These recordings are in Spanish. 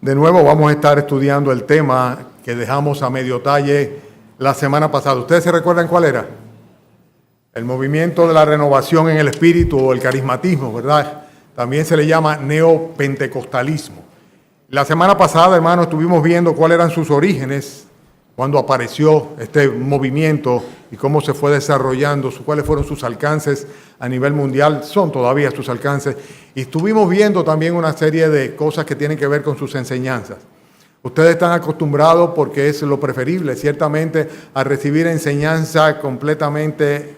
De nuevo vamos a estar estudiando el tema que dejamos a medio talle la semana pasada. ¿Ustedes se recuerdan cuál era? El movimiento de la renovación en el espíritu o el carismatismo, ¿verdad? También se le llama neopentecostalismo. La semana pasada, hermanos, estuvimos viendo cuáles eran sus orígenes, cuando apareció este movimiento y cómo se fue desarrollando, cuáles fueron sus alcances a nivel mundial, son todavía sus alcances. Y estuvimos viendo también una serie de cosas que tienen que ver con sus enseñanzas. Ustedes están acostumbrados, porque es lo preferible, ciertamente, a recibir enseñanza completamente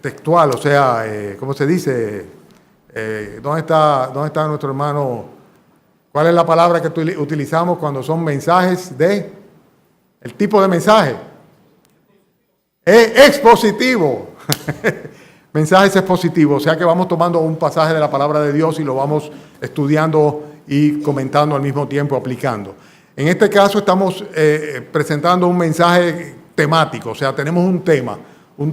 textual, o sea, ¿cómo se dice? ¿Dónde está nuestro hermano? ¿Cuál es la palabra que utilizamos cuando son mensajes el tipo de mensaje? Expositivo. Mensajes expositivos, o sea que vamos tomando un pasaje de la palabra de Dios y lo vamos estudiando y comentando al mismo tiempo, aplicando. En este caso estamos presentando un mensaje temático, o sea, tenemos un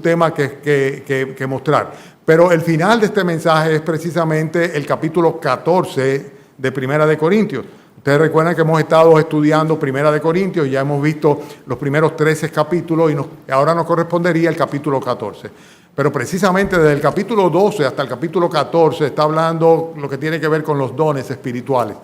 tema que mostrar. Pero el final de este mensaje es precisamente el capítulo 14 de Primera de Corintios. Ustedes recuerdan que hemos estado estudiando Primera de Corintios, ya hemos visto los primeros 13 capítulos y ahora nos correspondería el capítulo 14. Pero precisamente desde el capítulo 12 hasta el capítulo 14 está hablando lo que tiene que ver con los dones espirituales.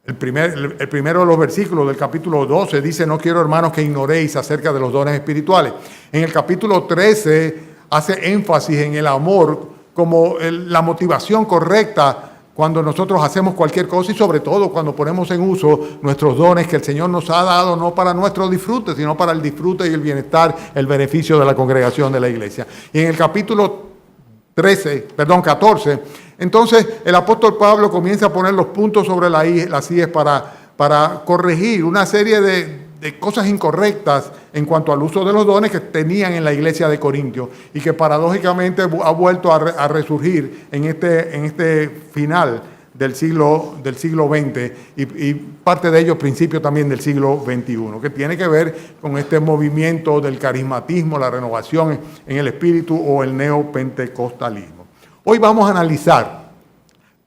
El primero de los versículos del capítulo 12 dice: no quiero, hermanos, que ignoréis acerca de los dones espirituales. En el capítulo 13 hace énfasis en el amor como la motivación correcta cuando nosotros hacemos cualquier cosa y sobre todo cuando ponemos en uso nuestros dones que el Señor nos ha dado, no para nuestro disfrute, sino para el disfrute y el bienestar, el beneficio de la congregación de la iglesia. Y en el capítulo 14, entonces el apóstol Pablo comienza a poner los puntos sobre las IES para corregir una serie de cosas incorrectas en cuanto al uso de los dones que tenían en la iglesia de Corintios y que paradójicamente ha vuelto a resurgir en este final del siglo XX y parte de ello principio también del siglo XXI, que tiene que ver con este movimiento del carismatismo, la renovación en el espíritu o el neopentecostalismo. Hoy vamos a analizar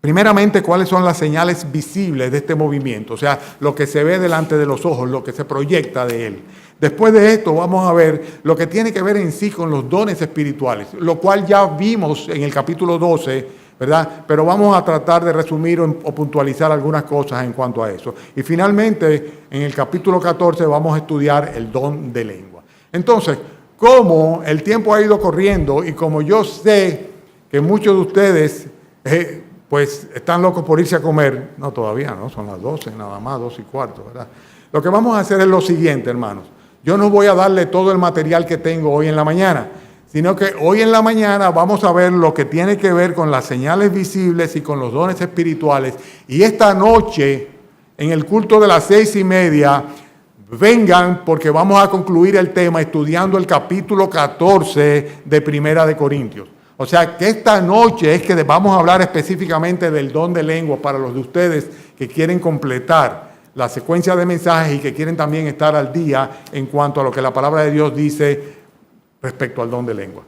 primeramente, ¿cuáles son las señales visibles de este movimiento? O sea, lo que se ve delante de los ojos, lo que se proyecta de él. Después de esto vamos a ver lo que tiene que ver en sí con los dones espirituales, lo cual ya vimos en el capítulo 12, ¿verdad? Pero vamos a tratar de resumir o puntualizar algunas cosas en cuanto a eso. Y finalmente, en el capítulo 14 vamos a estudiar el don de lengua. Entonces, como el tiempo ha ido corriendo y como yo sé que muchos de ustedes pues están locos por irse a comer. No, todavía no, son las 12, nada más, 12:15, ¿verdad? Lo que vamos a hacer es lo siguiente, hermanos. Yo no voy a darle todo el material que tengo hoy en la mañana, sino que hoy en la mañana vamos a ver lo que tiene que ver con las señales visibles y con los dones espirituales. Y esta noche, en el culto de las 6:30, vengan porque vamos a concluir el tema estudiando el capítulo 14 de Primera de Corintios. O sea, que esta noche es que vamos a hablar específicamente del don de lengua para los de ustedes que quieren completar la secuencia de mensajes y que quieren también estar al día en cuanto a lo que la palabra de Dios dice respecto al don de lengua.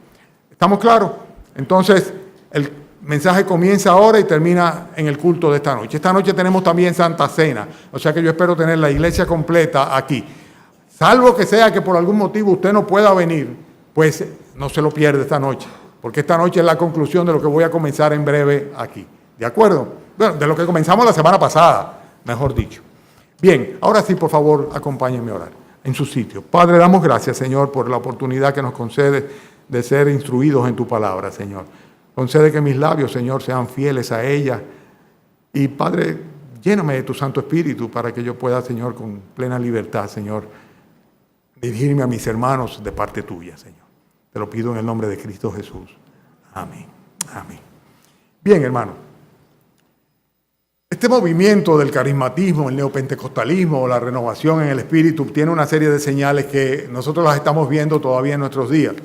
¿Estamos claros? Entonces, el mensaje comienza ahora y termina en el culto de esta noche. Esta noche tenemos también Santa Cena, o sea que yo espero tener la iglesia completa aquí. Salvo que sea que por algún motivo usted no pueda venir, pues no se lo pierde esta noche. Porque esta noche es la conclusión de lo que voy a comenzar en breve aquí. ¿De acuerdo? Bueno, de lo que comenzamos la semana pasada, mejor dicho. Bien, ahora sí, por favor, acompáñenme a orar en su sitio. Padre, damos gracias, Señor, por la oportunidad que nos concede de ser instruidos en tu palabra, Señor. Concede que mis labios, Señor, sean fieles a ella. Y, Padre, lléname de tu Santo Espíritu para que yo pueda, Señor, con plena libertad, Señor, dirigirme a mis hermanos de parte tuya, Señor. Te lo pido en el nombre de Cristo Jesús. Amén. Amén. Bien, hermano. Este movimiento del carismatismo, el neopentecostalismo, la renovación en el espíritu, tiene una serie de señales que nosotros las estamos viendo todavía en nuestros días.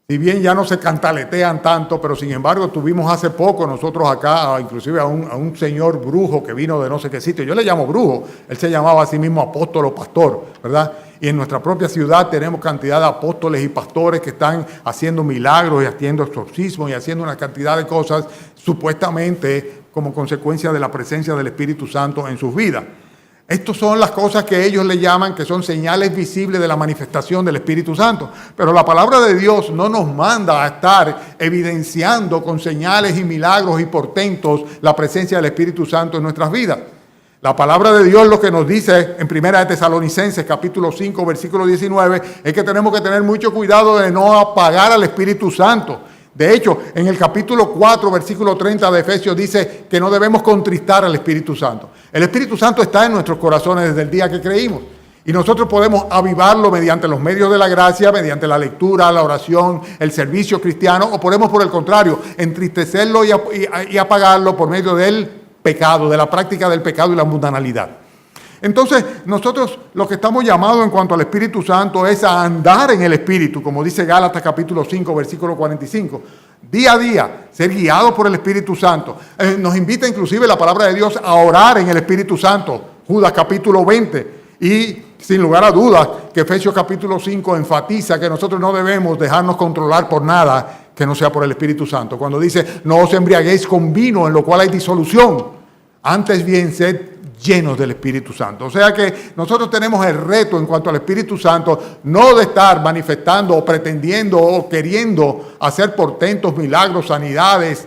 Si bien ya no se cantaletean tanto, pero sin embargo tuvimos hace poco nosotros acá, inclusive a un señor brujo que vino de no sé qué sitio. Yo le llamo brujo, él se llamaba a sí mismo apóstol o pastor, ¿verdad? Y en nuestra propia ciudad tenemos cantidad de apóstoles y pastores que están haciendo milagros y haciendo exorcismos y haciendo una cantidad de cosas supuestamente como consecuencia de la presencia del Espíritu Santo en sus vidas. Estas son las cosas que ellos le llaman que son señales visibles de la manifestación del Espíritu Santo. Pero la palabra de Dios no nos manda a estar evidenciando con señales y milagros y portentos la presencia del Espíritu Santo en nuestras vidas. La palabra de Dios lo que nos dice en 1 Tesalonicenses capítulo 5 versículo 19 es que tenemos que tener mucho cuidado de no apagar al Espíritu Santo. De hecho, en el capítulo 4, versículo 30 de Efesios dice que no debemos contristar al Espíritu Santo. El Espíritu Santo está en nuestros corazones desde el día que creímos. Y nosotros podemos avivarlo mediante los medios de la gracia, mediante la lectura, la oración, el servicio cristiano, o podemos, por el contrario, entristecerlo y apagarlo por medio del pecado, de la práctica del pecado y la mundanalidad. Entonces, nosotros lo que estamos llamados en cuanto al Espíritu Santo es a andar en el Espíritu, como dice Gálatas capítulo 5, versículo 45. Día a día, ser guiados por el Espíritu Santo. Nos invita inclusive la palabra de Dios a orar en el Espíritu Santo. Judas capítulo 20. Y sin lugar a dudas que Efesios capítulo 5 enfatiza que nosotros no debemos dejarnos controlar por nada que no sea por el Espíritu Santo. Cuando dice, no os embriaguéis con vino en lo cual hay disolución, antes bien sed llenos del Espíritu Santo. O sea que nosotros tenemos el reto en cuanto al Espíritu Santo, no de estar manifestando o pretendiendo o queriendo hacer portentos, milagros, sanidades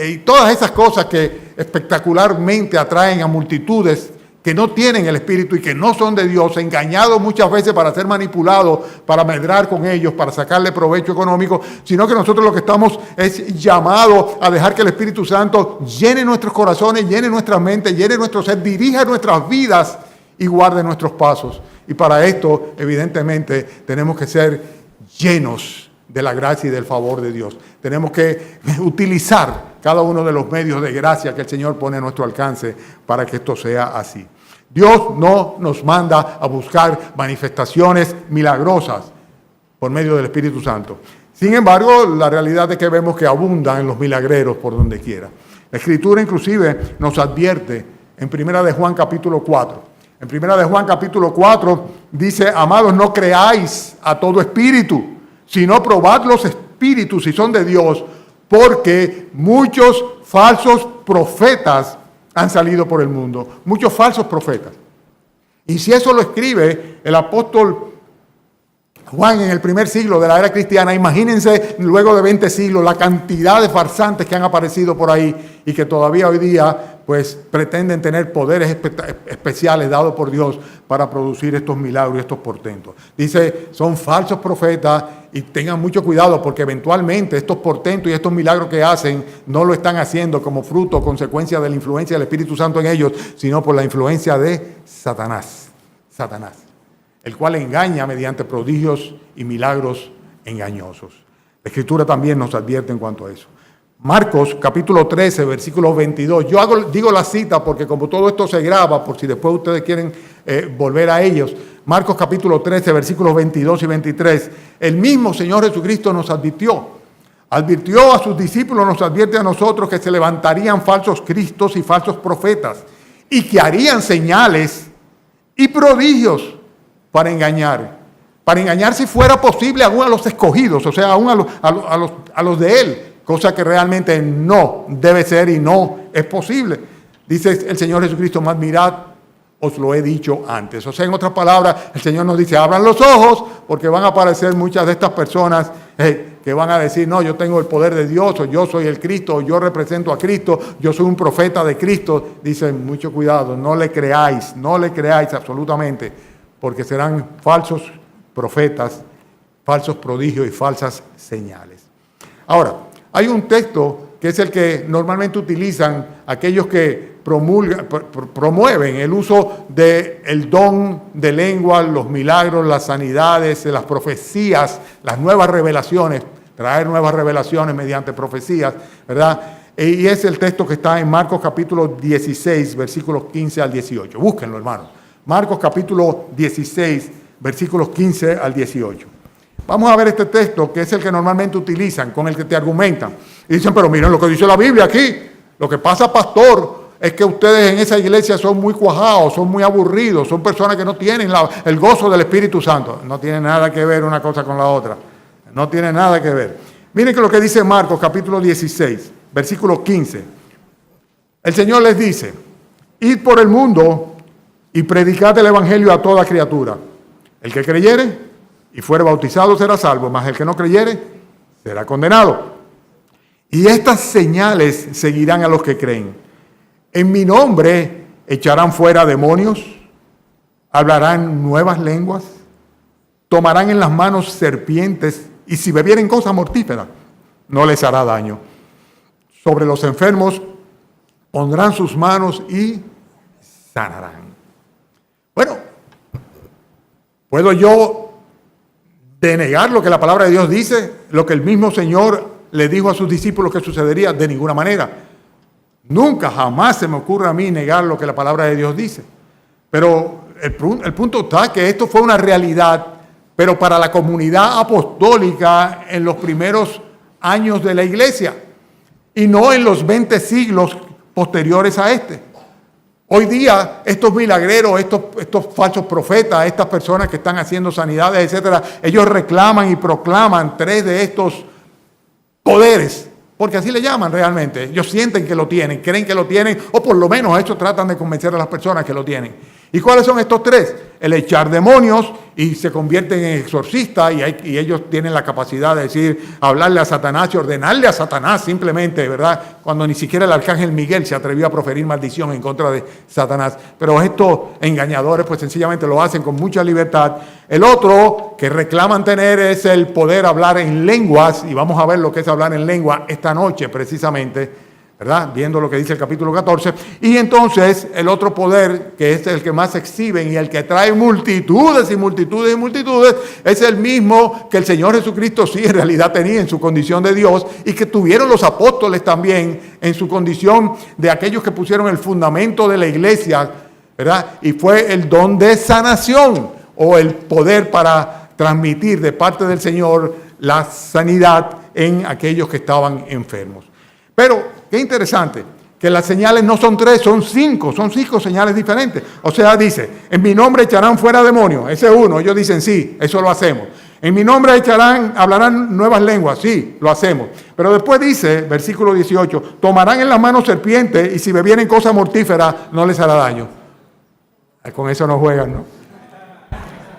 y todas esas cosas que espectacularmente atraen a multitudes que no tienen el Espíritu y que no son de Dios, engañados muchas veces para ser manipulados, para medrar con ellos, para sacarle provecho económico, sino que nosotros lo que estamos es llamados a dejar que el Espíritu Santo llene nuestros corazones, llene nuestras mentes, llene nuestro ser, dirija nuestras vidas y guarde nuestros pasos. Y para esto, evidentemente, tenemos que ser llenos de la gracia y del favor de Dios. Tenemos que utilizar cada uno de los medios de gracia que el Señor pone a nuestro alcance para que esto sea así. Dios no nos manda a buscar manifestaciones milagrosas por medio del Espíritu Santo. Sin embargo, la realidad es que vemos que abundan los milagreros por donde quiera. La Escritura inclusive nos advierte en 1 de Juan capítulo 4. En 1 de Juan capítulo 4 dice, amados, no creáis a todo espíritu, sino probad los espíritus si son de Dios, porque muchos falsos profetas han salido por el mundo. Muchos falsos profetas. Y si eso lo escribe el apóstol Juan en el primer siglo de la era cristiana, imagínense luego de 20 siglos la cantidad de farsantes que han aparecido por ahí y que todavía hoy día pues pretenden tener poderes especiales dados por Dios para producir estos milagros y estos portentos. Dice, son falsos profetas y tengan mucho cuidado porque eventualmente estos portentos y estos milagros que hacen no lo están haciendo como fruto o consecuencia de la influencia del Espíritu Santo en ellos, sino por la influencia de Satanás, el cual engaña mediante prodigios y milagros engañosos. La Escritura también nos advierte en cuanto a eso. Marcos capítulo 13, versículo 22. Yo digo la cita porque como todo esto se graba, por si después ustedes quieren volver a ellos. Marcos capítulo 13, versículos 22 y 23. El mismo Señor Jesucristo nos advirtió a sus discípulos, nos advierte a nosotros que se levantarían falsos cristos y falsos profetas y que harían señales y prodigios para engañar si fuera posible aún a los escogidos, o sea, aún a los de Él, cosa que realmente no debe ser y no es posible. Dice el Señor Jesucristo, más mirad, os lo he dicho antes. O sea, en otras palabras, el Señor nos dice, abran los ojos, porque van a aparecer muchas de estas personas que van a decir, no, yo tengo el poder de Dios, o yo soy el Cristo, o yo represento a Cristo, yo soy un profeta de Cristo. Dicen, mucho cuidado, no le creáis absolutamente, porque serán falsos profetas, falsos prodigios y falsas señales. Ahora, hay un texto que es el que normalmente utilizan aquellos que promueven el uso del don de lengua, los milagros, las sanidades, las profecías, las nuevas revelaciones, traer nuevas revelaciones mediante profecías, ¿verdad? Y es el texto que está en Marcos capítulo 16, versículos 15 al 18. Búsquenlo, hermanos. Marcos capítulo 16, versículos 15 al 18. Vamos a ver este texto, que es el que normalmente utilizan, con el que te argumentan. Y dicen, pero miren lo que dice la Biblia aquí. Lo que pasa, pastor, es que ustedes en esa iglesia son muy cuajados, son muy aburridos, son personas que no tienen el gozo del Espíritu Santo. No tiene nada que ver una cosa con la otra. No tiene nada que ver. Miren que lo que dice Marcos capítulo 16, versículo 15. El Señor les dice, id por el mundo y predicad el evangelio a toda criatura. El que creyere y fuere bautizado será salvo, mas el que no creyere será condenado. Y estas señales seguirán a los que creen. En mi nombre echarán fuera demonios, hablarán nuevas lenguas, tomarán en las manos serpientes, y si bebieren cosa mortífera, no les hará daño. Sobre los enfermos pondrán sus manos y sanarán. Bueno, ¿puedo yo denegar lo que la palabra de Dios dice? Lo que el mismo Señor le dijo a sus discípulos que sucedería. De ninguna manera. Nunca, jamás se me ocurre a mí negar lo que la palabra de Dios dice. Pero el punto está que esto fue una realidad, pero para la comunidad apostólica en los primeros años de la iglesia y no en los 20 siglos posteriores a este. Hoy día, estos milagreros, estos falsos profetas, estas personas que están haciendo sanidades, etcétera, ellos reclaman y proclaman 3 de estos poderes, porque así le llaman realmente. Ellos sienten que lo tienen, creen que lo tienen, o por lo menos eso tratan de convencer a las personas que lo tienen. ¿Y cuáles son estos 3? El echar demonios, y se convierten en exorcistas, y ellos tienen la capacidad de decir, hablarle a Satanás y ordenarle a Satanás simplemente, ¿verdad? Cuando ni siquiera el arcángel Miguel se atrevió a proferir maldición en contra de Satanás. Pero estos engañadores pues sencillamente lo hacen con mucha libertad. El otro que reclaman tener es el poder hablar en lenguas, y vamos a ver lo que es hablar en lengua esta noche precisamente, ¿verdad? Viendo lo que dice el capítulo 14. Y entonces el otro poder, que es el que más exhiben y el que trae multitudes y multitudes y multitudes, es el mismo que el Señor Jesucristo sí en realidad tenía en su condición de Dios, y que tuvieron los apóstoles también en su condición de aquellos que pusieron el fundamento de la iglesia, ¿verdad? Y fue el don de sanación, o el poder para transmitir de parte del Señor la sanidad en aquellos que estaban enfermos. Pero, qué interesante, que las señales no son 3, son 5 señales diferentes. O sea, dice, en mi nombre echarán fuera demonios, ese es uno. Ellos dicen, sí, eso lo hacemos. En mi nombre hablarán nuevas lenguas, sí, lo hacemos. Pero después dice, versículo 18, tomarán en las manos serpientes, y si bebieren cosa mortífera, no les hará daño. Con eso no juegan, ¿no?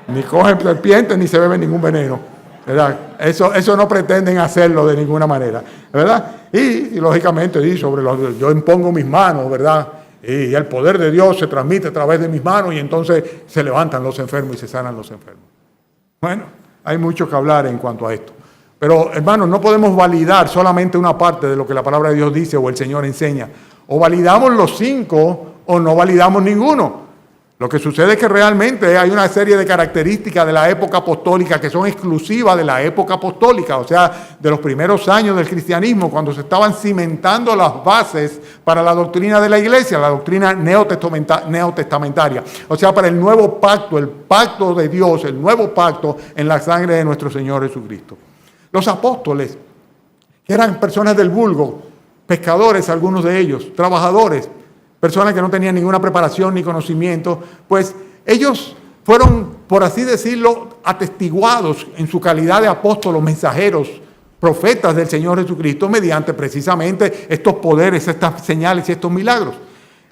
Ni cogen serpientes, ni se beben ningún veneno, ¿verdad? Eso no pretenden hacerlo de ninguna manera, ¿verdad? Y lógicamente, yo impongo mis manos, ¿verdad? Y el poder de Dios se transmite a través de mis manos, y entonces se levantan los enfermos y se sanan los enfermos. Bueno, hay mucho que hablar en cuanto a esto. Pero, hermanos, no podemos validar solamente una parte de lo que la palabra de Dios dice o el Señor enseña. O validamos los 5 o no validamos ninguno. Lo que sucede es que realmente hay una serie de características de la época apostólica que son exclusivas de la época apostólica, o sea, de los primeros años del cristianismo, cuando se estaban cimentando las bases para la doctrina de la iglesia, la doctrina neotestamentaria, o sea, para el nuevo pacto, el pacto de Dios, el nuevo pacto en la sangre de nuestro Señor Jesucristo. Los apóstoles, que eran personas del vulgo, pescadores algunos de ellos, trabajadores, personas que no tenían ninguna preparación ni conocimiento, pues ellos fueron, por así decirlo, atestiguados en su calidad de apóstolos, mensajeros, profetas del Señor Jesucristo, mediante precisamente estos poderes, estas señales y estos milagros.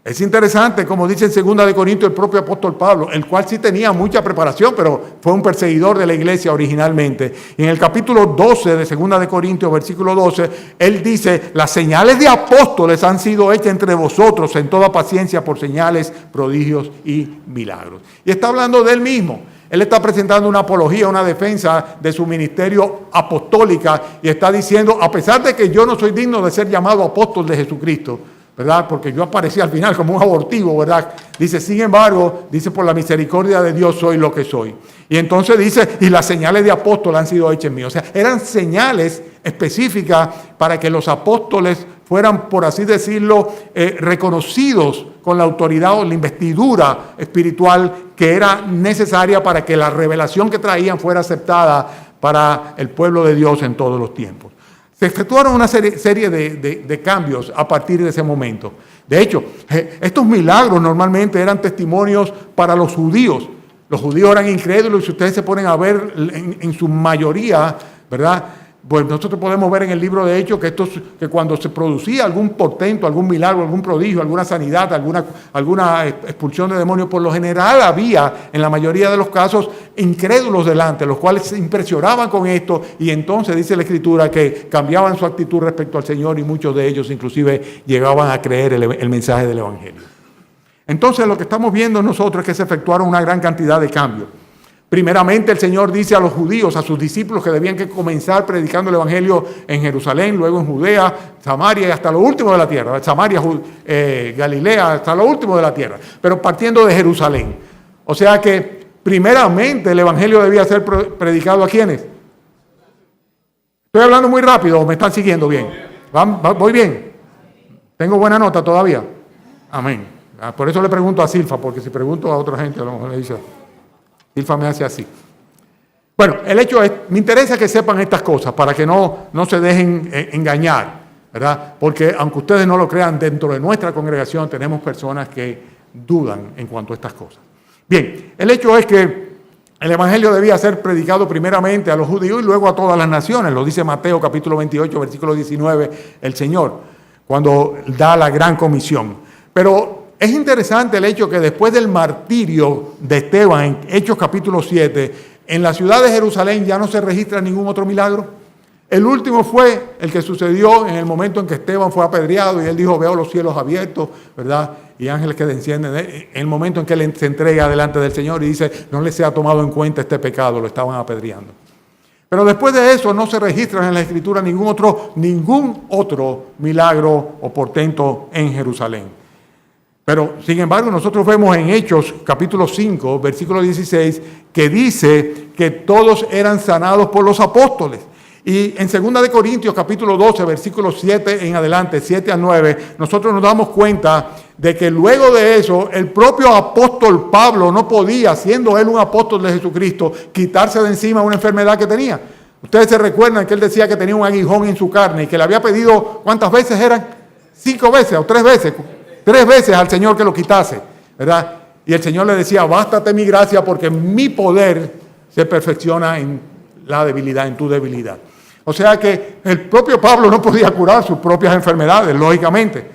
Es interesante, como dice en 2 de Corintios el propio apóstol Pablo, el cual sí tenía mucha preparación, pero fue un perseguidor de la iglesia originalmente. Y en el capítulo 12 de 2 de Corintios, versículo 12, él dice, las señales de apóstoles han sido hechas entre vosotros en toda paciencia por señales, prodigios y milagros. Y está hablando de él mismo. Él está presentando una apología, una defensa de su ministerio apostólica, y está diciendo, a pesar de que yo no soy digno de ser llamado apóstol de Jesucristo, ¿verdad? Porque yo aparecí al final como un abortivo, ¿verdad? Dice, sin embargo, dice, por la misericordia de Dios soy lo que soy. Y entonces dice, y las señales de apóstol han sido hechas en mí. O sea, eran señales específicas para que los apóstoles fueran, por así decirlo, reconocidos con la autoridad o la investidura espiritual que era necesaria para que la revelación que traían fuera aceptada para el pueblo de Dios en todos los tiempos. Se efectuaron una serie de cambios a partir de ese momento. De hecho, estos milagros normalmente eran testimonios para los judíos. Los judíos eran incrédulos, y si ustedes se ponen a ver en su mayoría, ¿verdad? Pues nosotros podemos ver en el libro de Hechos que cuando se producía algún portento, algún milagro, algún prodigio, alguna sanidad, alguna expulsión de demonios, por lo general había, en la mayoría de los casos, incrédulos delante, los cuales se impresionaban con esto, y entonces dice la Escritura que cambiaban su actitud respecto al Señor, y muchos de ellos inclusive llegaban a creer el mensaje del Evangelio. Entonces lo que estamos viendo nosotros es que se efectuaron una gran cantidad de cambios. Primeramente el Señor dice a los judíos, a sus discípulos, que debían que comenzar predicando el Evangelio en Jerusalén, luego en Judea, Samaria y hasta lo último de la tierra. Samaria, Galilea, hasta lo último de la tierra. Pero partiendo de Jerusalén. O sea que primeramente el Evangelio debía ser predicado ¿a quiénes? Estoy hablando muy rápido, ¿me están siguiendo bien? ¿Voy bien? ¿Tengo buena nota todavía? Amén. Por eso le pregunto a Silfa, porque si pregunto a otra gente a lo mejor le dice... Silfa me hace así. Bueno, el hecho es, me interesa que sepan estas cosas para que no se dejen engañar, ¿verdad? Porque aunque ustedes no lo crean, dentro de nuestra congregación tenemos personas que dudan en cuanto a estas cosas. Bien, el hecho es que el Evangelio debía ser predicado primeramente a los judíos y luego a todas las naciones. Lo dice Mateo capítulo 28, versículo 19, el Señor, cuando da la gran comisión. Pero es interesante el hecho que después del martirio de Esteban, en Hechos capítulo 7, en la ciudad de Jerusalén ya no se registra ningún otro milagro. El último fue el que sucedió en el momento en que Esteban fue apedreado y él dijo, veo los cielos abiertos, ¿verdad? Y ángeles que descienden. En el momento en que él se entrega delante del Señor y dice, no les sea tomado en cuenta este pecado, lo estaban apedreando. Pero después de eso no se registra en la Escritura ningún otro milagro o portento en Jerusalén. Pero, sin embargo, nosotros vemos en Hechos, capítulo 5, versículo 16, que dice que todos eran sanados por los apóstoles. Y en 2 Corintios, capítulo 12, versículos 7 en adelante, 7 a 9, nosotros nos damos cuenta de que luego de eso, el propio apóstol Pablo no podía, siendo él un apóstol de Jesucristo, quitarse de encima una enfermedad que tenía. Ustedes se recuerdan que él decía que tenía un aguijón en su carne y que le había pedido, ¿cuántas veces eran? 5 veces o 3 veces. 3 veces al Señor que lo quitase, ¿verdad? Y el Señor le decía, bástate mi gracia porque mi poder se perfecciona en la debilidad, en tu debilidad. O sea que el propio Pablo no podía curar sus propias enfermedades, lógicamente.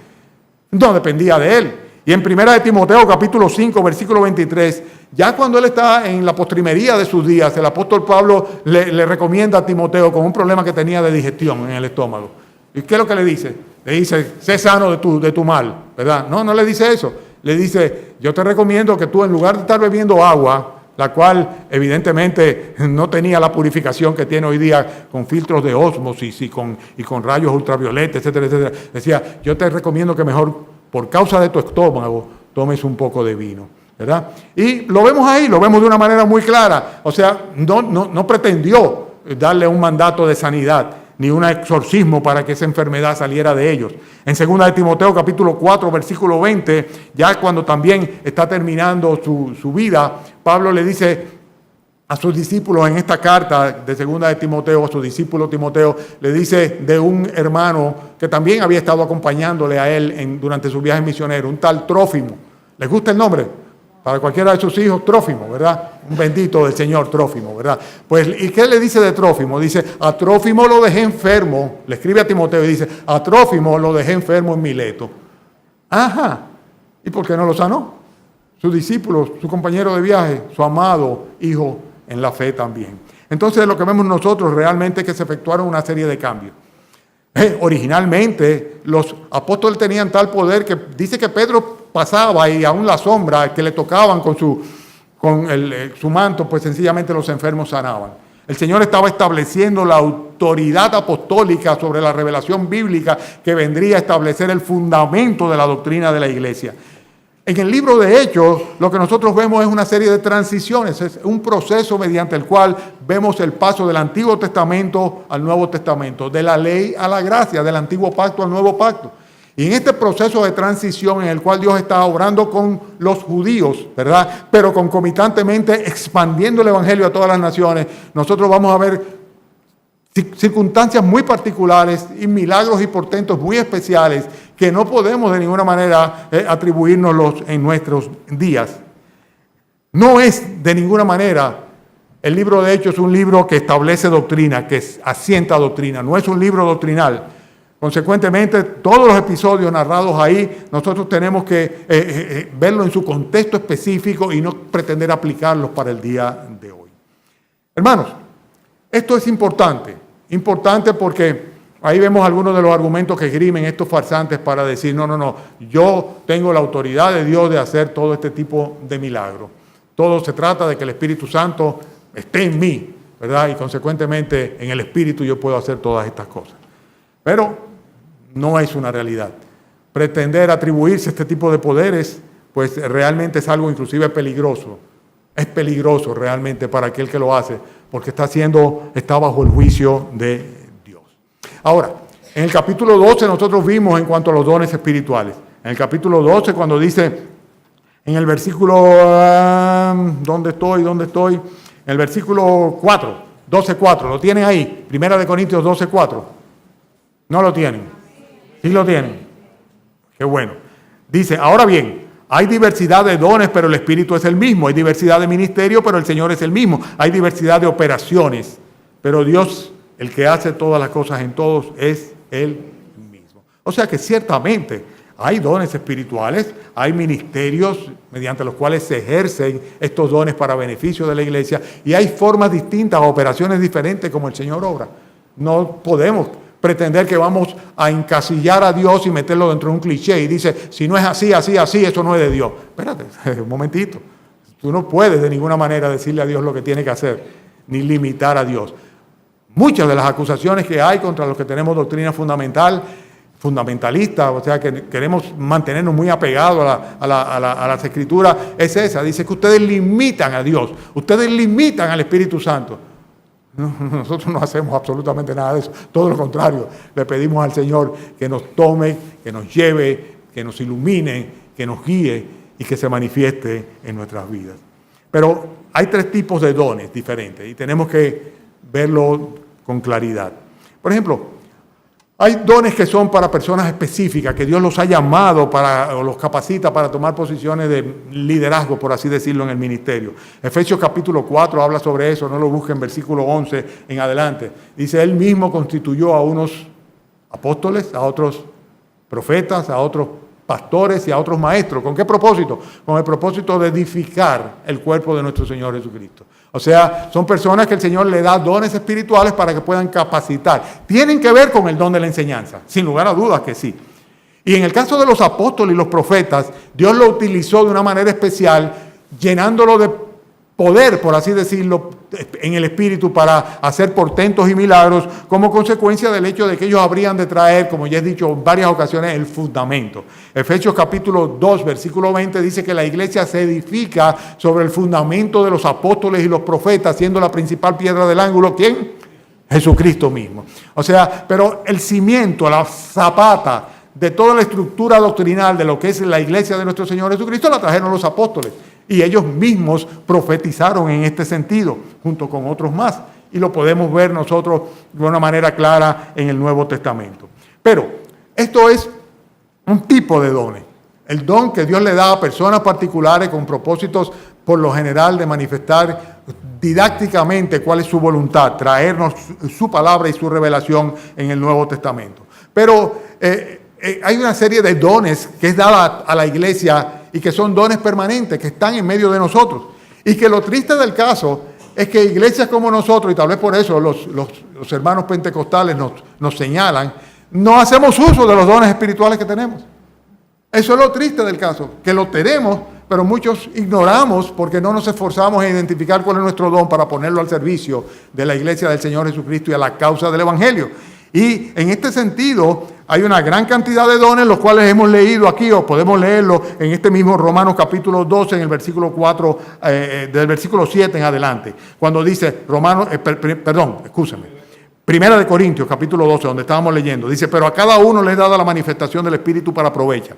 No dependía de él. Y en 1 Timoteo, capítulo 5, versículo 23, ya cuando él está en la postrimería de sus días, el apóstol Pablo le recomienda a Timoteo con un problema que tenía de digestión en el estómago. ¿Y qué es lo que le dice? Le dice, sé sano de tu mal, ¿verdad? No le dice eso. Le dice, yo te recomiendo que tú en lugar de estar bebiendo agua, la cual evidentemente no tenía la purificación que tiene hoy día con filtros de ósmosis y con rayos ultravioletas, etcétera, etcétera. Decía, yo te recomiendo que mejor, por causa de tu estómago, tomes un poco de vino, ¿verdad? Y lo vemos ahí, lo vemos de una manera muy clara. O sea, no pretendió darle un mandato de sanidad, ni un exorcismo para que esa enfermedad saliera de ellos. En 2 Timoteo capítulo 4, versículo 20, ya cuando también está terminando su vida, Pablo le dice a sus discípulos en esta carta de 2 Timoteo, a su discípulo Timoteo, le dice de un hermano que también había estado acompañándole a él durante su viaje misionero, un tal Trófimo. ¿Les gusta el nombre? Para cualquiera de sus hijos, Trófimo, ¿verdad? Un bendito del Señor, Trófimo, ¿verdad? Pues, ¿y qué le dice de Trófimo? Dice, a Trófimo lo dejé enfermo, le escribe a Timoteo y dice, a Trófimo lo dejé enfermo en Mileto. Ajá, ¿y por qué no lo sanó? Su discípulo, su compañero de viaje, su amado hijo en la fe también. Entonces lo que vemos nosotros realmente es que se efectuaron una serie de cambios. Originalmente los apóstoles tenían tal poder que dice que Pedro pasaba y aún la sombra que le tocaban con su manto, pues sencillamente los enfermos sanaban. El Señor estaba estableciendo la autoridad apostólica sobre la revelación bíblica que vendría a establecer el fundamento de la doctrina de la iglesia. En el libro de Hechos, lo que nosotros vemos es una serie de transiciones, es un proceso mediante el cual vemos el paso del Antiguo Testamento al Nuevo Testamento, de la ley a la gracia, del Antiguo Pacto al Nuevo Pacto. Y en este proceso de transición en el cual Dios está obrando con los judíos, ¿verdad? Pero concomitantemente expandiendo el Evangelio a todas las naciones, nosotros vamos a ver circunstancias muy particulares y milagros y portentos muy especiales que no podemos de ninguna manera atribuírnoslos en nuestros días. No es de ninguna manera El libro de Hechos es un libro que establece doctrina, que asienta doctrina, no es un libro doctrinal. Consecuentemente, todos los episodios narrados ahí, nosotros tenemos que verlo en su contexto específico y no pretender aplicarlos para el día de hoy. Hermanos, esto es importante porque ahí vemos algunos de los argumentos que esgrimen estos farsantes para decir, no, yo tengo la autoridad de Dios de hacer todo este tipo de milagros. Todo se trata de que el Espíritu Santo esté en mí, ¿verdad? Y consecuentemente en el Espíritu yo puedo hacer todas estas cosas. Pero no es una realidad. Pretender atribuirse este tipo de poderes, pues realmente es algo inclusive peligroso. Es peligroso realmente para aquel que lo hace, porque está bajo el juicio de Dios. Ahora, en el capítulo 12 nosotros vimos en cuanto a los dones espirituales. En el capítulo 12 cuando dice, en el versículo, ¿dónde estoy? En el versículo 4, 12:4, ¿lo tienen ahí? Primera de Corintios 12:4. ¿No lo tienen? ¿Sí lo tienen? Qué bueno. Dice, ahora bien, hay diversidad de dones, pero el Espíritu es el mismo. Hay diversidad de ministerios, pero el Señor es el mismo. Hay diversidad de operaciones, pero Dios, el que hace todas las cosas en todos, es Él mismo. O sea que ciertamente hay dones espirituales, hay ministerios mediante los cuales se ejercen estos dones para beneficio de la iglesia y hay formas distintas, operaciones diferentes como el Señor obra. No podemos pretender que vamos a encasillar a Dios y meterlo dentro de un cliché y dice, si no es así, eso no es de Dios. Espérate, un momentito. Tú no puedes de ninguna manera decirle a Dios lo que tiene que hacer, ni limitar a Dios. Muchas de las acusaciones que hay contra los que tenemos doctrina fundamentalista, o sea, que queremos mantenernos muy apegados a las Escrituras, es esa. Dice que ustedes limitan a Dios, ustedes limitan al Espíritu Santo. No, nosotros no hacemos absolutamente nada de eso, todo lo contrario, le pedimos al Señor que nos tome, que nos lleve, que nos ilumine, que nos guíe y que se manifieste en nuestras vidas. Pero hay tres tipos de dones diferentes y tenemos que verlo con claridad. Por ejemplo, hay dones que son para personas específicas, que Dios los ha llamado o los capacita para tomar posiciones de liderazgo, por así decirlo, en el ministerio. Efesios capítulo 4 habla sobre eso, no lo busquen, versículo 11 en adelante. Dice, Él mismo constituyó a unos apóstoles, a otros profetas, a otros pastores y a otros maestros. ¿Con qué propósito? Con el propósito de edificar el cuerpo de nuestro Señor Jesucristo. O sea, son personas que el Señor le da dones espirituales para que puedan capacitar. Tienen que ver con el don de la enseñanza, sin lugar a dudas que sí. Y en el caso de los apóstoles y los profetas, Dios lo utilizó de una manera especial, llenándolo de poder, por así decirlo, en el Espíritu para hacer portentos y milagros, como consecuencia del hecho de que ellos habrían de traer, como ya he dicho en varias ocasiones, el fundamento. Efesios capítulo 2, versículo 20 dice que la iglesia se edifica sobre el fundamento de los apóstoles y los profetas, siendo la principal piedra del ángulo, ¿quién? Jesucristo mismo. O sea, pero el cimiento, la zapata de toda la estructura doctrinal de lo que es la iglesia de nuestro Señor Jesucristo la trajeron los apóstoles. Y ellos mismos profetizaron en este sentido, junto con otros más. Y lo podemos ver nosotros de una manera clara en el Nuevo Testamento. Pero esto es un tipo de dones. El don que Dios le da a personas particulares con propósitos, por lo general, de manifestar didácticamente cuál es su voluntad, traernos su palabra y su revelación en el Nuevo Testamento. Pero hay una serie de dones que es dada a la iglesia y que son dones permanentes, que están en medio de nosotros. Y que lo triste del caso es que iglesias como nosotros, y tal vez por eso los hermanos pentecostales nos señalan, no hacemos uso de los dones espirituales que tenemos. Eso es lo triste del caso, que lo tenemos, pero muchos ignoramos porque no nos esforzamos en identificar cuál es nuestro don para ponerlo al servicio de la iglesia del Señor Jesucristo y a la causa del Evangelio. Y en este sentido hay una gran cantidad de dones, los cuales hemos leído aquí, o podemos leerlo en este mismo Romanos capítulo 12, en el versículo 4, del versículo 7 en adelante, cuando dice, Primera de Corintios capítulo 12, donde estábamos leyendo, dice, pero a cada uno le es dada la manifestación del Espíritu para provecho,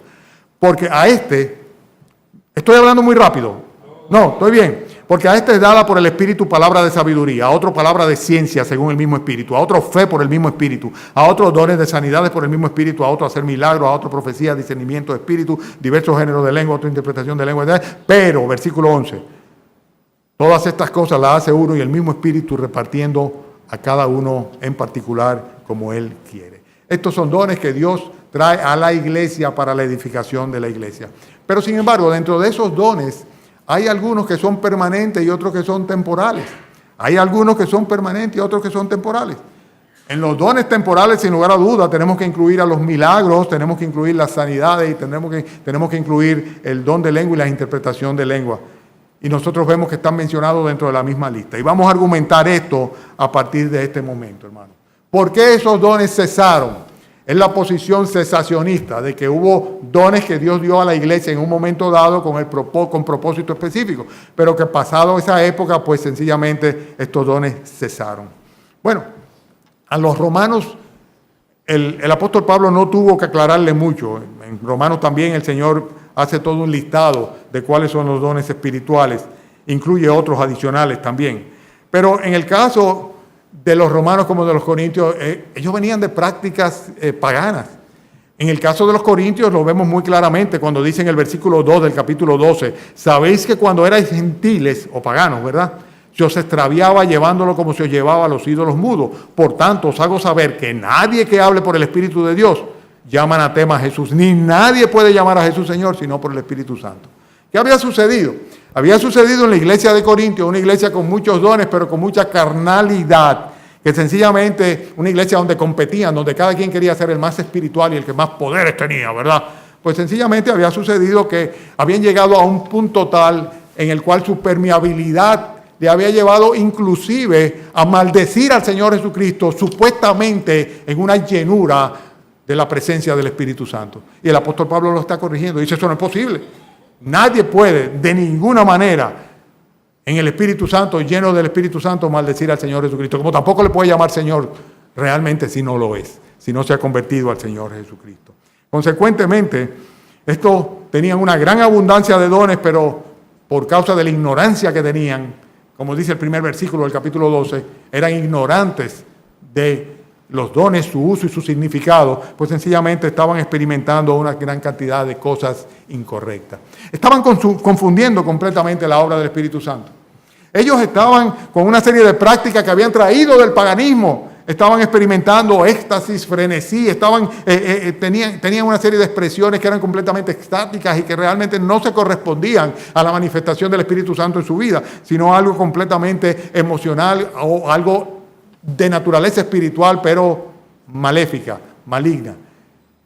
porque a estoy hablando muy rápido, no, estoy bien. Porque a este es dada por el Espíritu palabra de sabiduría, a otro palabra de ciencia según el mismo Espíritu, a otro fe por el mismo Espíritu, a otros dones de sanidades por el mismo Espíritu, a otro hacer milagros, a otro profecía, discernimiento de espíritu, diversos géneros de lengua, otra interpretación de lengua. Pero, versículo 11, Todas estas cosas las hace uno y el mismo Espíritu repartiendo a cada uno en particular como Él quiere. Estos son dones que Dios trae a la iglesia para la edificación de la iglesia. Pero sin embargo, dentro de esos dones hay algunos que son permanentes y otros que son temporales. Hay algunos que son permanentes y otros que son temporales. En los dones temporales, sin lugar a duda, tenemos que incluir a los milagros, tenemos que incluir las sanidades y tenemos que incluir el don de lengua y la interpretación de lengua. Y nosotros vemos que están mencionados dentro de la misma lista. Y vamos a argumentar esto a partir de este momento, hermano. ¿Por qué esos dones cesaron? Es la posición cesacionista de que hubo dones que Dios dio a la iglesia en un momento dado con propósito específico, pero que pasado esa época, pues sencillamente estos dones cesaron. Bueno, a los romanos, el apóstol Pablo no tuvo que aclararle mucho. En Romanos también el Señor hace todo un listado de cuáles son los dones espirituales, incluye otros adicionales también. Pero en el caso de los romanos como de los corintios, ellos venían de prácticas paganas. En el caso de los corintios lo vemos muy claramente cuando dice en el versículo 2 del capítulo 12, sabéis que cuando erais gentiles o paganos, ¿verdad?, se os extraviaba llevándolo como se os llevaba a los ídolos mudos. Por tanto, os hago saber que nadie que hable por el Espíritu de Dios llama anatema a Jesús, ni nadie puede llamar a Jesús Señor, sino por el Espíritu Santo. ¿Qué había sucedido? Había sucedido en la iglesia de Corintios, una iglesia con muchos dones, pero con mucha carnalidad, que sencillamente una iglesia donde competían, donde cada quien quería ser el más espiritual y el que más poderes tenía, ¿verdad? Pues sencillamente había sucedido que habían llegado a un punto tal en el cual su permeabilidad le había llevado inclusive a maldecir al Señor Jesucristo, supuestamente en una llenura de la presencia del Espíritu Santo. Y el apóstol Pablo lo está corrigiendo, dice, eso no es posible. Nadie puede de ninguna manera en el Espíritu Santo, lleno del Espíritu Santo, maldecir al Señor Jesucristo, como tampoco le puede llamar Señor realmente si no lo es, si no se ha convertido al Señor Jesucristo. Consecuentemente, estos tenían una gran abundancia de dones, pero por causa de la ignorancia que tenían, como dice el primer versículo del capítulo 12, eran ignorantes de los dones, su uso y su significado, pues sencillamente estaban experimentando una gran cantidad de cosas incorrectas. Estaban confundiendo completamente la obra del Espíritu Santo. Ellos estaban con una serie de prácticas que habían traído del paganismo. Estaban experimentando éxtasis, frenesí, tenían una serie de expresiones que eran completamente extáticas y que realmente no se correspondían a la manifestación del Espíritu Santo en su vida, sino algo completamente emocional o algo de naturaleza espiritual, pero maléfica, maligna.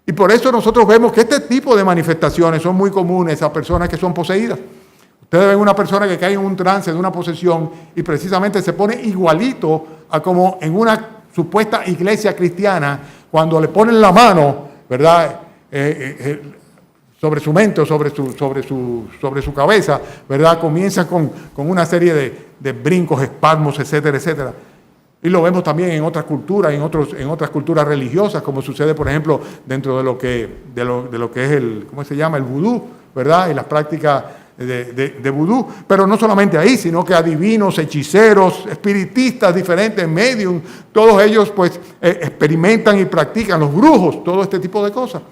Y por eso nosotros vemos que este tipo de manifestaciones son muy comunes a personas que son poseídas. Ustedes ven una persona que cae en un trance de una posesión y precisamente se pone igualito a como en una supuesta iglesia cristiana, cuando le ponen la mano, ¿verdad?, sobre su mente o sobre su cabeza, ¿verdad?, comienza con una serie de brincos, espasmos, etcétera, etcétera. Y lo vemos también en otras culturas, en otras culturas religiosas, como sucede, por ejemplo, dentro de lo que es el, ¿cómo se llama?, el vudú, ¿verdad?, y las prácticas de vudú, pero no solamente ahí, sino que adivinos, hechiceros, espiritistas diferentes, medium, todos ellos pues experimentan y practican, los brujos, todo este tipo de cosas.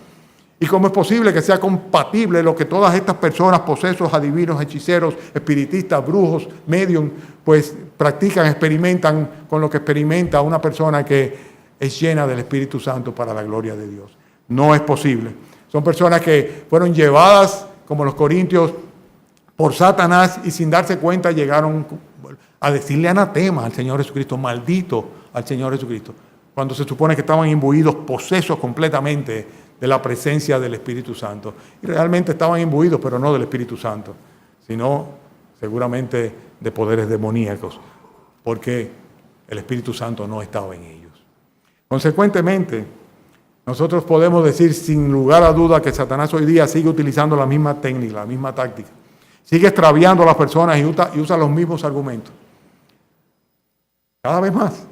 ¿Y cómo es posible que sea compatible lo que todas estas personas, posesos, adivinos, hechiceros, espiritistas, brujos, medium, pues practican, experimentan con lo que experimenta una persona que es llena del Espíritu Santo para la gloria de Dios? No es posible. Son personas que fueron llevadas, como los corintios, por Satanás y sin darse cuenta llegaron a decirle anatema al Señor Jesucristo, maldito al Señor Jesucristo, cuando se supone que estaban imbuidos, posesos completamente de la presencia del Espíritu Santo. Y realmente estaban imbuidos, pero no del Espíritu Santo, sino seguramente de poderes demoníacos, porque el Espíritu Santo no estaba en ellos. Consecuentemente, nosotros podemos decir sin lugar a duda que Satanás hoy día sigue utilizando la misma técnica, la misma táctica. Sigue extraviando a las personas y usa los mismos argumentos. Cada vez más.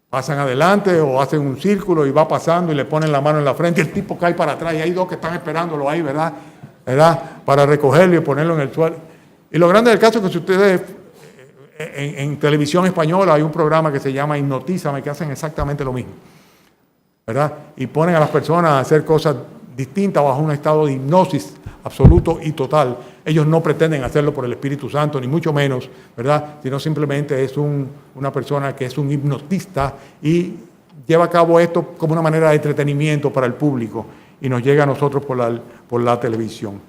Pasan adelante o hacen un círculo y va pasando y le ponen la mano en la frente y el tipo cae para atrás y hay dos que están esperándolo ahí, ¿verdad? Para recogerlo y ponerlo en el suelo. Y lo grande del caso es que si ustedes en televisión española hay un programa que se llama Hipnotízame, que hacen exactamente lo mismo, ¿verdad? Y ponen a las personas a hacer cosas distinta, bajo un estado de hipnosis absoluto y total. Ellos no pretenden hacerlo por el Espíritu Santo, ni mucho menos, ¿verdad? Sino simplemente es una persona que es un hipnotista y lleva a cabo esto como una manera de entretenimiento para el público y nos llega a nosotros por la televisión.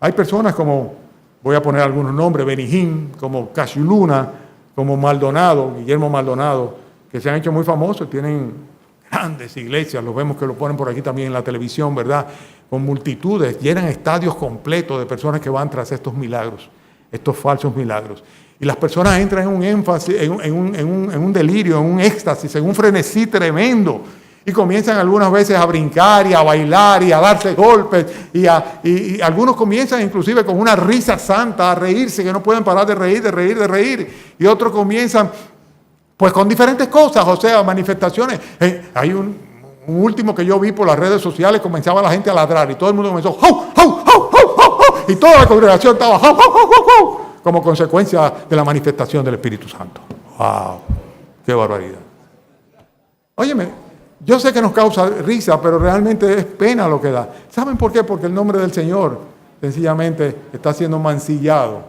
Hay personas como, voy a poner algunos nombres, Benijín, como Cassius Luna, como Maldonado, Guillermo Maldonado, que se han hecho muy famosos, tienen grandes iglesias, los vemos que lo ponen por aquí también en la televisión, ¿verdad? Con multitudes, llenan estadios completos de personas que van tras estos milagros, estos falsos milagros. Y las personas entran en un énfasis, en un delirio, en un éxtasis, en un frenesí tremendo. Y comienzan algunas veces a brincar y a bailar y a darse golpes. Y algunos comienzan inclusive con una risa santa, a reírse, que no pueden parar de reír. Y otros comienzan pues con diferentes cosas, o sea, manifestaciones. Hay un último que yo vi por las redes sociales, comenzaba la gente a ladrar y todo el mundo comenzó, ¡jau, jau, jau, jau, jau! Y toda la congregación estaba, ¡jau, jau, jau, jau, jau! Como consecuencia de la manifestación del Espíritu Santo. ¡Wow! ¡Qué barbaridad! Óyeme, yo sé que nos causa risa, pero realmente es pena lo que da. ¿Saben por qué? Porque el nombre del Señor sencillamente está siendo mancillado.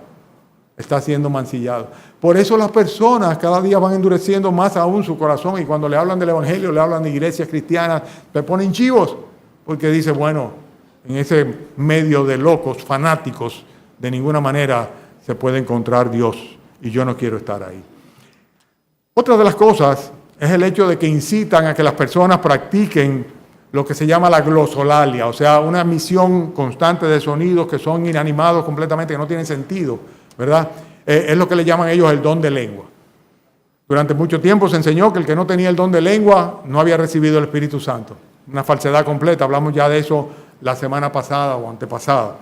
Está siendo mancillado. Por eso las personas cada día van endureciendo más aún su corazón y cuando le hablan del Evangelio, le hablan de iglesias cristianas, le ponen chivos, porque dice, bueno, en ese medio de locos, fanáticos, de ninguna manera se puede encontrar Dios y yo no quiero estar ahí. Otra de las cosas es el hecho de que incitan a que las personas practiquen lo que se llama la glosolalia, o sea, una emisión constante de sonidos que son inanimados completamente, que no tienen sentido, ¿verdad? Es lo que le llaman ellos el don de lengua. Durante mucho tiempo se enseñó que el que no tenía el don de lengua no había recibido el Espíritu Santo. Una falsedad completa, hablamos ya de eso la semana pasada o antepasada.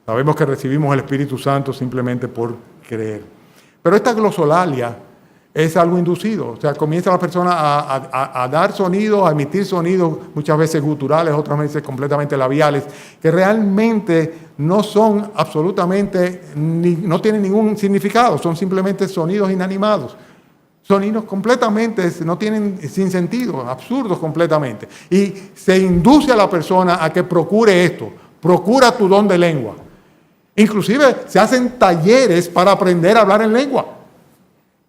Sabemos que recibimos el Espíritu Santo simplemente por creer. Pero esta glosolalia es algo inducido, o sea, comienza la persona a dar sonidos, a emitir sonidos, muchas veces guturales, otras veces completamente labiales, que realmente no son absolutamente, no tienen ningún significado, son simplemente sonidos inanimados, sonidos completamente, no tienen sin sentido, absurdos completamente. Y se induce a la persona a que procure esto, procura tu don de lengua. Inclusive se hacen talleres para aprender a hablar en lengua.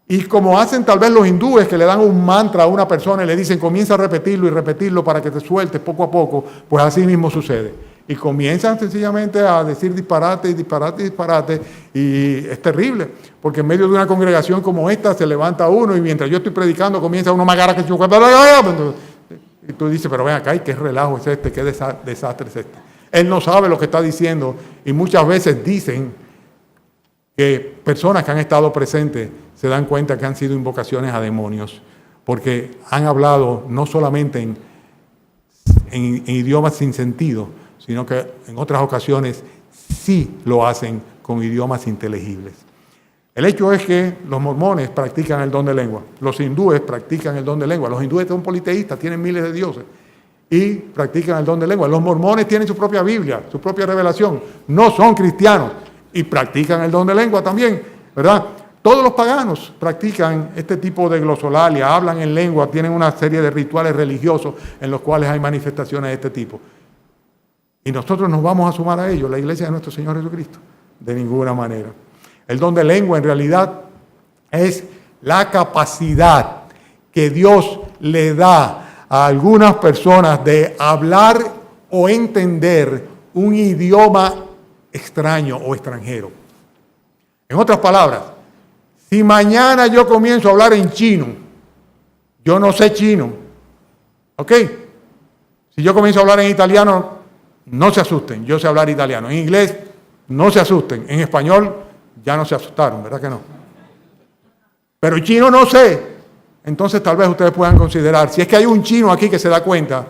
Y como hacen tal vez los hindúes que le dan un mantra a una persona y le dicen comienza a repetirlo y repetirlo para que te sueltes poco a poco, pues así mismo sucede. Y comienzan sencillamente a decir disparate y disparate y disparate y es terrible, porque en medio de una congregación como esta se levanta uno y mientras yo estoy predicando comienza uno más gara que yo. Y tú dices, pero ven acá, ¿qué relajo es este? ¿Qué desastre es este? Él no sabe lo que está diciendo y muchas veces dicen que personas que han estado presentes se dan cuenta que han sido invocaciones a demonios, porque han hablado no solamente en idiomas sin sentido, sino que en otras ocasiones sí lo hacen con idiomas inteligibles. El hecho es que los mormones practican el don de lengua, los hindúes practican el don de lengua, los hindúes son politeístas, tienen miles de dioses y practican el don de lengua. Los mormones tienen su propia Biblia, su propia revelación, no son cristianos y practican el don de lengua también, ¿verdad? Todos los paganos practican este tipo de glosolalia, hablan en lengua, tienen una serie de rituales religiosos en los cuales hay manifestaciones de este tipo. Y nosotros nos vamos a sumar a ellos, la iglesia de nuestro Señor Jesucristo, de ninguna manera. El don de lengua en realidad es la capacidad que Dios le da a algunas personas de hablar o entender un idioma extraño o extranjero. En otras palabras, si mañana yo comienzo a hablar en chino, yo no sé chino, ¿ok? Si yo comienzo a hablar en italiano, no se asusten, yo sé hablar italiano. En inglés, no se asusten. En español, ya no se asustaron, ¿verdad que no? Pero chino no sé. Entonces tal vez ustedes puedan considerar, si es que hay un chino aquí que se da cuenta,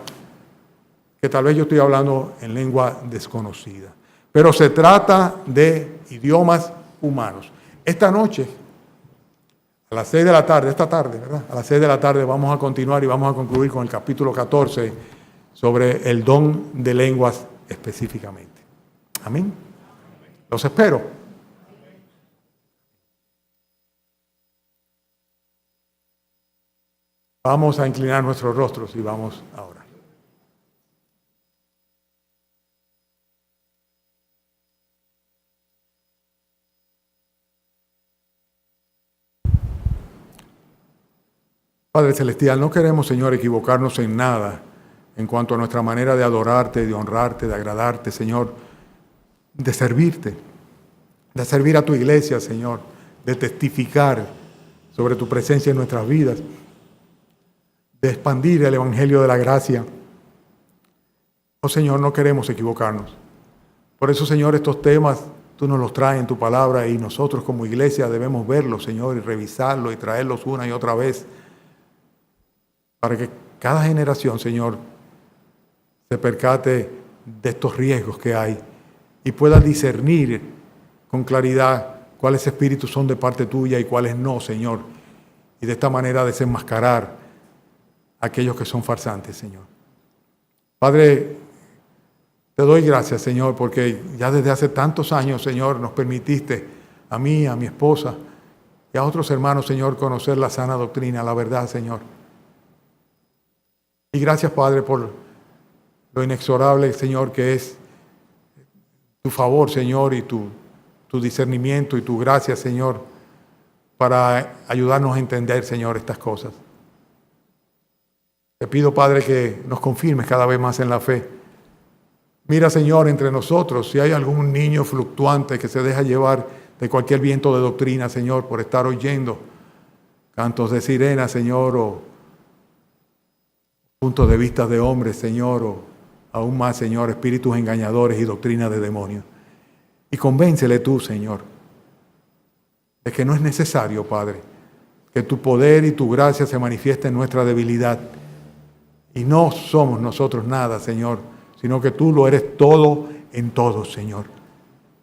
que tal vez yo estoy hablando en lengua desconocida. Pero se trata de idiomas humanos. Esta noche, a las 6 de la tarde, esta tarde, ¿verdad? A las 6 de la tarde vamos a continuar y vamos a concluir con el capítulo 14 sobre el don de lenguas específicamente. Amén. Los espero. Vamos a inclinar nuestros rostros y vamos ahora. Padre Celestial, no queremos, Señor, equivocarnos en nada en cuanto a nuestra manera de adorarte, de honrarte, de agradarte, Señor, de servirte, de servir a tu iglesia, Señor, de testificar sobre tu presencia en nuestras vidas, de expandir el evangelio de la gracia. Oh, Señor, no queremos equivocarnos. Por eso, Señor, estos temas tú nos los traes en tu palabra y nosotros como iglesia debemos verlos, Señor, y revisarlos y traerlos una y otra vez para que cada generación, Señor, se percate de estos riesgos que hay y pueda discernir con claridad cuáles espíritus son de parte tuya y cuáles no, Señor, y de esta manera desenmascarar a aquellos que son farsantes, Señor. Padre, te doy gracias, Señor, porque ya desde hace tantos años, Señor, nos permitiste a mí, a mi esposa y a otros hermanos, Señor, conocer la sana doctrina, la verdad, Señor. Y gracias, Padre, por lo inexorable, Señor, que es tu favor, Señor, y tu discernimiento y tu gracia, Señor, para ayudarnos a entender, Señor, estas cosas. Te pido, Padre, que nos confirmes cada vez más en la fe. Mira, Señor, entre nosotros, si hay algún niño fluctuante que se deja llevar de cualquier viento de doctrina, Señor, por estar oyendo cantos de sirena, Señor, o puntos de vista de hombres, Señor, o aún más, Señor, espíritus engañadores y doctrinas de demonios. Y convéncele tú, Señor, de que no es necesario, Padre, que tu poder y tu gracia se manifiesten en nuestra debilidad. Y no somos nosotros nada, Señor, sino que tú lo eres todo en todos, Señor.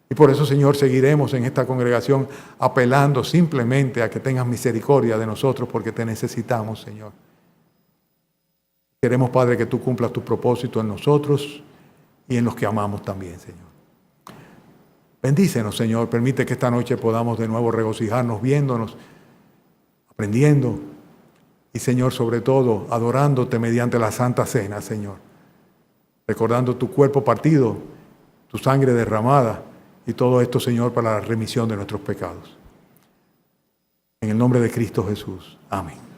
Y por eso, Señor, seguiremos en esta congregación apelando simplemente a que tengas misericordia de nosotros porque te necesitamos, Señor. Queremos, Padre, que tú cumplas tu propósito en nosotros y en los que amamos también, Señor. Bendícenos, Señor. Permite que esta noche podamos de nuevo regocijarnos, viéndonos, aprendiendo y, Señor, sobre todo, adorándote mediante la Santa Cena, Señor. Recordando tu cuerpo partido, tu sangre derramada y todo esto, Señor, para la remisión de nuestros pecados. En el nombre de Cristo Jesús. Amén.